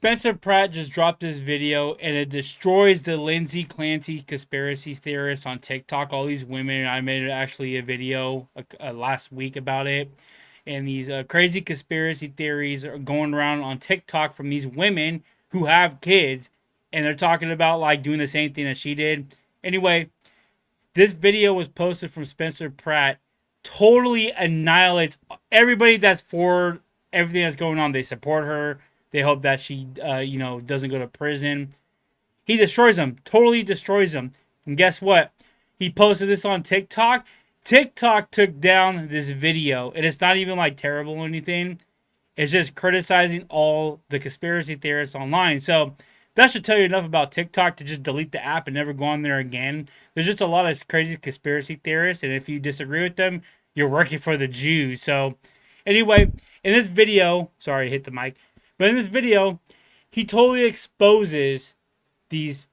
Spencer Pratt just dropped this video and it destroys the Lindsay Clancy conspiracy theorists on TikTok. All these women, I made actually a video last week about it. And these crazy conspiracy theories are going around on TikTok from these women who have kids. And they're talking about like doing the same thing that she did. Anyway, this video was posted from Spencer Pratt. Totally annihilates everybody that's for everything that's going on. They support her. They hope that she, doesn't go to prison. He destroys them. Totally destroys them. And guess what? He posted this on TikTok. TikTok took down this video. And it's not even like terrible or anything. It's just criticizing all the conspiracy theorists online. So that should tell you enough about TikTok to just delete the app and never go on there again. There's just a lot of crazy conspiracy theorists. And if you disagree with them, you're working for the Jews. So anyway, in this video, sorry, I hit the mic. But in this video, he totally exposes these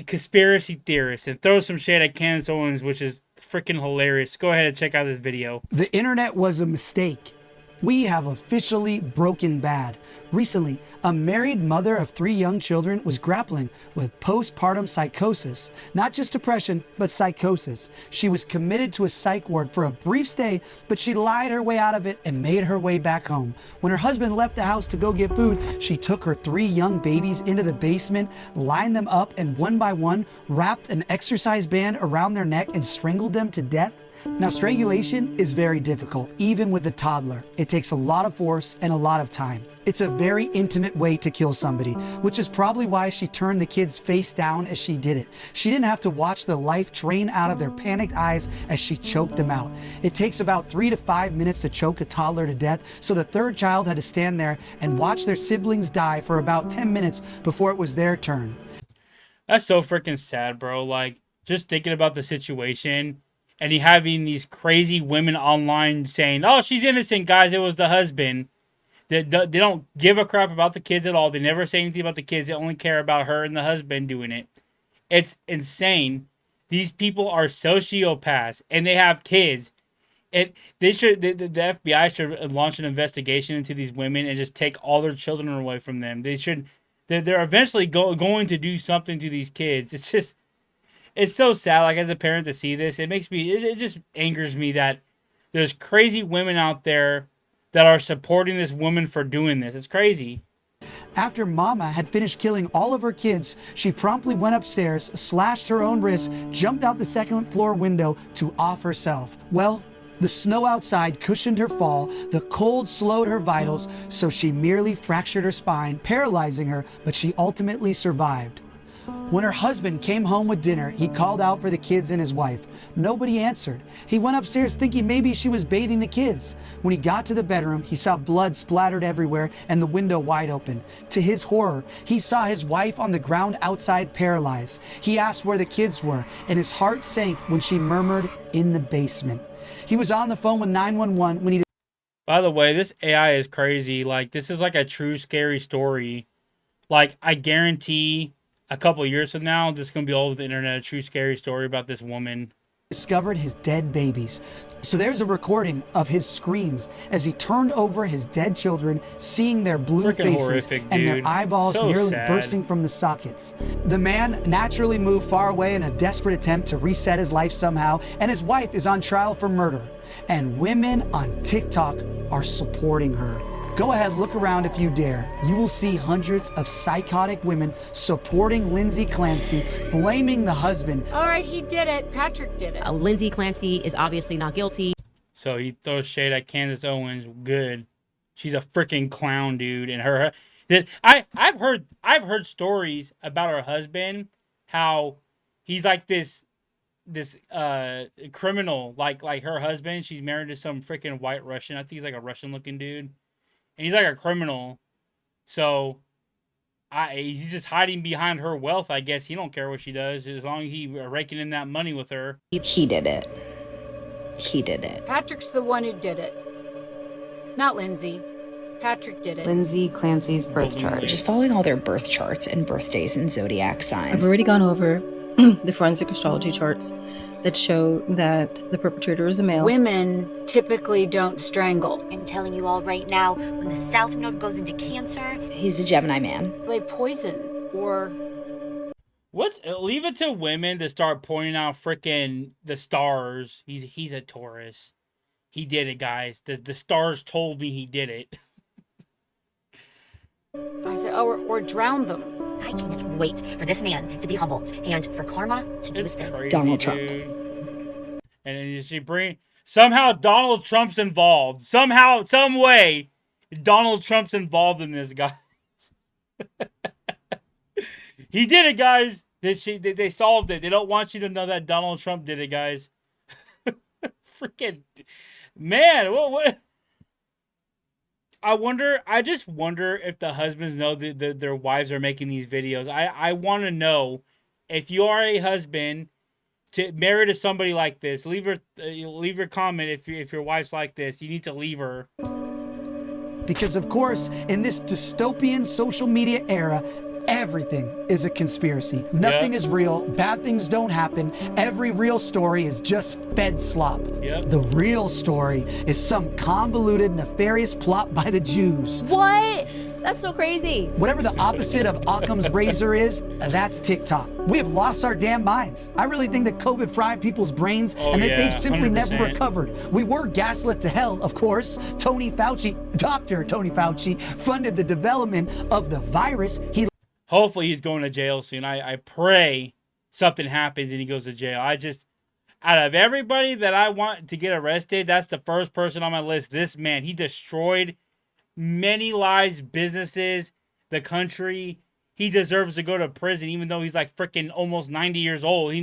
conspiracy theorists and throws some shade at Candace Owens, which is freaking hilarious. Go ahead and check out this video. The internet was a mistake. We have officially broken bad. Recently, a married mother of 3 young children was grappling with postpartum psychosis. Not just depression, but psychosis. She was committed to a psych ward for a brief stay, but she lied her way out of it and made her way back home. When her husband left the house to go get food, she took her 3 young babies into the basement, lined them up, and one by one, wrapped an exercise band around their neck and strangled them to death. Now, strangulation is very difficult, even with a toddler. It takes a lot of force and a lot of time. It's a very intimate way to kill somebody, which is probably why she turned the kids face down as she did it. She didn't have to watch the life drain out of their panicked eyes as she choked them out. It takes about 3 to 5 minutes to choke a toddler to death, so the 3rd child had to stand there and watch their siblings die for about 10 minutes before it was their turn. That's so freaking sad, bro. Like, just thinking about the situation. And you having these crazy women online saying, oh, she's innocent, guys. It was the husband. They don't give a crap about the kids at all. They never say anything about the kids. They only care about her and the husband doing it. It's insane. These people are sociopaths. And they have kids. The FBI should launch an investigation into these women and just take all their children away from them. They're eventually going to do something to these kids. It's so sad, like, as a parent to see this. It just angers me that there's crazy women out there that are supporting this woman for doing this. It's crazy. After Mama had finished killing all of her kids, she promptly went upstairs, slashed her own wrist, jumped out the 2nd floor window to off herself. Well, the snow outside cushioned her fall, the cold slowed her vitals, so she merely fractured her spine, paralyzing her, but she ultimately survived. When her husband came home with dinner, he called out for the kids and his wife. Nobody answered. He went upstairs thinking maybe she was bathing the kids. When he got to the bedroom, he saw blood splattered everywhere and the window wide open. To his horror, he saw his wife on the ground outside paralyzed. He asked where the kids were, and his heart sank when she murmured, "In the basement." He was on the phone with 911 when he... By the way, this AI is crazy. Like, this is like a true scary story. Like, I guarantee a couple of years from now, this is going to be all over the internet, a true scary story about this woman. Discovered his dead babies. So there's a recording of his screams as he turned over his dead children, seeing their blue Freaking faces horrific, and their dude. eyeballs So nearly sad. bursting from the sockets. The man naturally moved far away in a desperate attempt to reset his life somehow, and his wife is on trial for murder. And women on TikTok are supporting her. Go ahead, look around if you dare. You will see hundreds of psychotic women supporting Lindsay Clancy, blaming the husband. All right, he did it. Patrick did it. Lindsay Clancy is obviously not guilty. So he throws shade at Candace Owens. Good. She's a freaking clown, dude. And I've heard stories about her husband, how he's like this criminal, like her husband. She's married to some freaking white Russian. I think he's like a Russian looking dude. And he's like a criminal. So he's just hiding behind her wealth, I guess. He don't care what she does as long as he's raking in that money with her. He did it. He did it. Patrick's the one who did it. Not Lindsay. Patrick did it. Lindsay Clancy's birth chart. Just following all their birth charts and birthdays and zodiac signs. I've already gone over the forensic astrology charts. that show that the perpetrator is a male. Women typically don't strangle. I'm telling you all right now, when the South Node goes into Cancer, He's a Gemini man. They poison or Leave it to women to start pointing out freaking the stars. He's a Taurus. He did it, guys. The stars told me he did it. I said, oh, or drown them. I can't wait for this man to be humbled and for karma to do its thing. Crazy, Donald Trump. dude. And then she somehow Donald Trump's involved. Somehow, some way, Donald Trump's involved in this, guys. He did it, guys. They solved it. They don't want you to know that Donald Trump did it, guys. Freaking man, what? I just wonder if the husbands know that their wives are making these videos. I want to know if you are a husband married to somebody like this. Leave your comment if your wife's like this. You need to leave her. Because of course, in this dystopian social media era, everything is a conspiracy. Nothing is real. Bad things don't happen. Every real story is just fed slop. Yep. The real story is some convoluted, nefarious plot by the Jews. What? That's so crazy. Whatever the opposite of Occam's razor is, that's TikTok. We have lost our damn minds. I really think that COVID fried people's brains and that they've simply 100%. never recovered. We were gaslit to hell, of course. Dr. Tony Fauci, funded the development of the virus. Hopefully he's going to jail soon. I pray something happens and he goes to jail. Out of everybody that I want to get arrested, that's the first person on my list. This man, he destroyed many lives, businesses, the country. He deserves to go to prison, even though he's like freaking almost 90 years old. He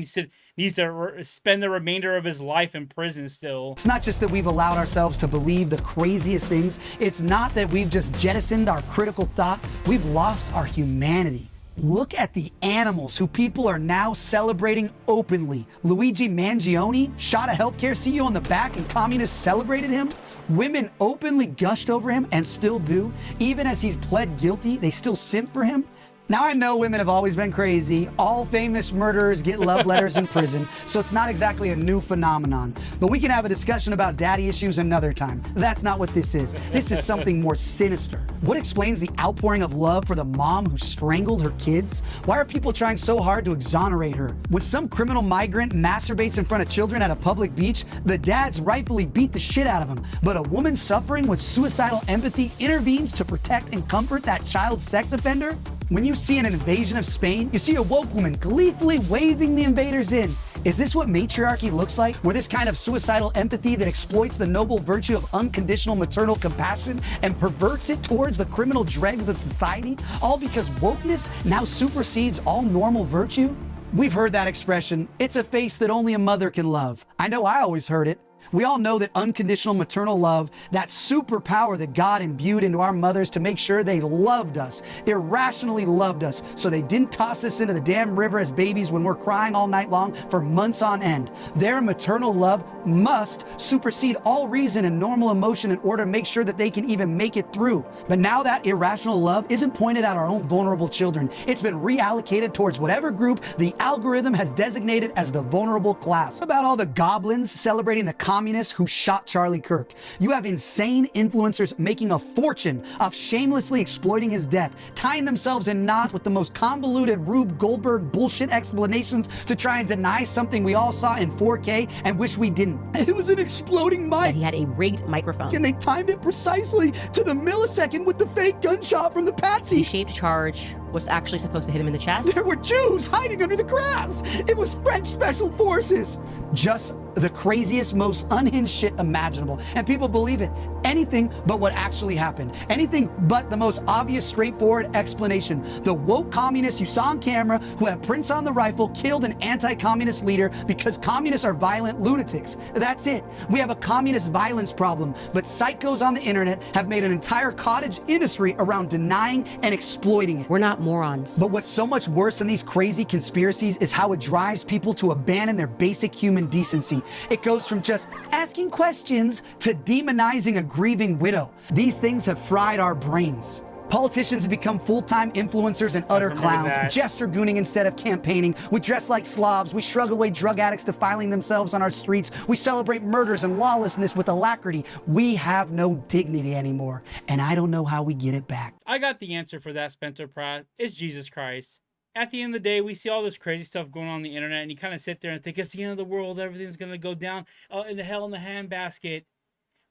needs to spend the remainder of his life in prison still. It's not just that we've allowed ourselves to believe the craziest things. It's not that we've just jettisoned our critical thought. We've lost our humanity. Look at the animals who people are now celebrating openly. Luigi Mangione shot a healthcare CEO in the back and communists celebrated him. Women openly gushed over him and still do. Even as he's pled guilty, they still simp for him. Now, I know women have always been crazy. All famous murderers get love letters in prison, so it's not exactly a new phenomenon. But we can have a discussion about daddy issues another time. That's not what this is. This is something more sinister. What explains the outpouring of love for the mom who strangled her kids? Why are people trying so hard to exonerate her? When some criminal migrant masturbates in front of children at a public beach, the dads rightfully beat the shit out of him. But a woman suffering with suicidal empathy intervenes to protect and comfort that child sex offender? When you see an invasion of Spain, you see a woke woman gleefully waving the invaders in. Is this what matriarchy looks like? Where this kind of suicidal empathy that exploits the noble virtue of unconditional maternal compassion and perverts it towards the criminal dregs of society? All because wokeness now supersedes all normal virtue? We've heard that expression, it's a face that only a mother can love. I know I always heard it. We all know that unconditional maternal love, that superpower that God imbued into our mothers to make sure they loved us, irrationally loved us, so they didn't toss us into the damn river as babies when we're crying all night long for months on end. Their maternal love must supersede all reason and normal emotion in order to make sure that they can even make it through. But now that irrational love isn't pointed at our own vulnerable children. It's been reallocated towards whatever group the algorithm has designated as the vulnerable class. About all the goblins celebrating the communists who shot Charlie Kirk. You have insane influencers making a fortune off shamelessly exploiting his death, tying themselves in knots with the most convoluted Rube Goldberg bullshit explanations to try and deny something we all saw in 4K and wish we didn't. It was an exploding mic. He had a rigged microphone. And they timed it precisely to the millisecond with the fake gunshot from the patsy. The shaped charge was actually supposed to hit him in the chest. There were Jews hiding under the grass. It was French special forces. Just the craziest, most unhinged shit imaginable. And people believe it. Anything but what actually happened. Anything but the most obvious, straightforward explanation. The woke communists you saw on camera who have prints on the rifle killed an anti-communist leader because communists are violent lunatics. That's it. We have a communist violence problem, but psychos on the internet have made an entire cottage industry around denying and exploiting it. We're not morons. But what's so much worse than these crazy conspiracies is how it drives people to abandon their basic human decency. It goes from just asking questions to demonizing a grieving widow. These things have fried our brains. Politicians have become full-time influencers and utter Remember clowns, that. jester gooning instead of campaigning. We dress like slobs. We shrug away drug addicts defiling themselves on our streets. We celebrate murders and lawlessness with alacrity. We have no dignity anymore, and I don't know how we get it back. I got the answer for that, Spencer Pratt. It's Jesus Christ. At the end of the day, we see all this crazy stuff going on the internet, and you kind of sit there and think it's the end of the world. Everything's going to go down in the hell in the handbasket.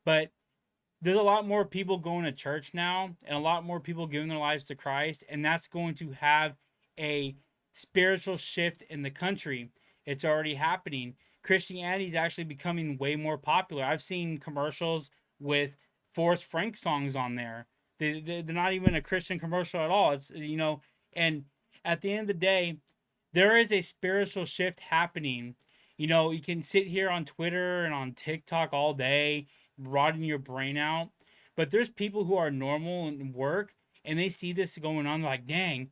But there's a lot more people going to church now and a lot more people giving their lives to Christ, and that's going to have a spiritual shift in the country. It's already happening. Christianity is actually becoming way more popular. I've seen commercials with Forrest Frank songs on there. They're not even a Christian commercial at all. It's, and at the end of the day, there is a spiritual shift happening. You can sit here on Twitter and on TikTok all day rotting your brain out. But there's people who are normal and work, and they see this going on, like, dang,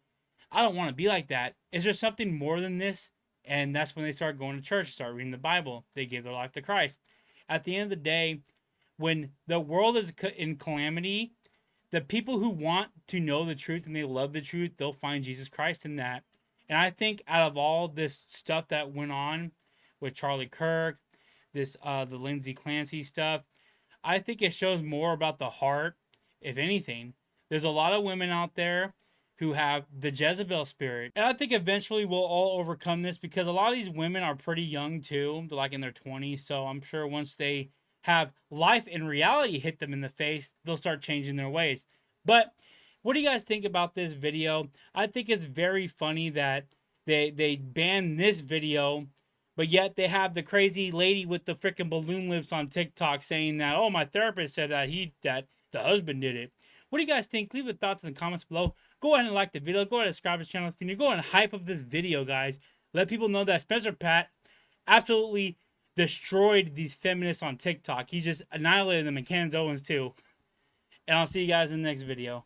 I don't want to be like that. Is there something more than this? And that's when they start going to church, start reading the Bible. They give their life to Christ. At the end of the day, when the world is in calamity, the people who want to know the truth and they love the truth, they'll find Jesus Christ in that. And I think out of all this stuff that went on with Charlie Kirk, the Lindsay Clancy stuff, I think it shows more about the heart, if anything. There's a lot of women out there who have the Jezebel spirit. And I think eventually we'll all overcome this because a lot of these women are pretty young too. They're like in their 20s. So I'm sure once they have life and reality hit them in the face, they'll start changing their ways. But what do you guys think about this video? I think it's very funny that they banned this video, but yet they have the crazy lady with the freaking balloon lips on TikTok saying that, oh, my therapist said that the husband did it. What do you guys think? Leave your thoughts in the comments below. Go ahead and like the video. Go ahead and subscribe to the channel if you're new. Go ahead and hype up this video, guys. Let people know that Spencer Pratt absolutely destroyed these feminists on TikTok. He just annihilated them, and Candace Owens too. And I'll see you guys in the next video.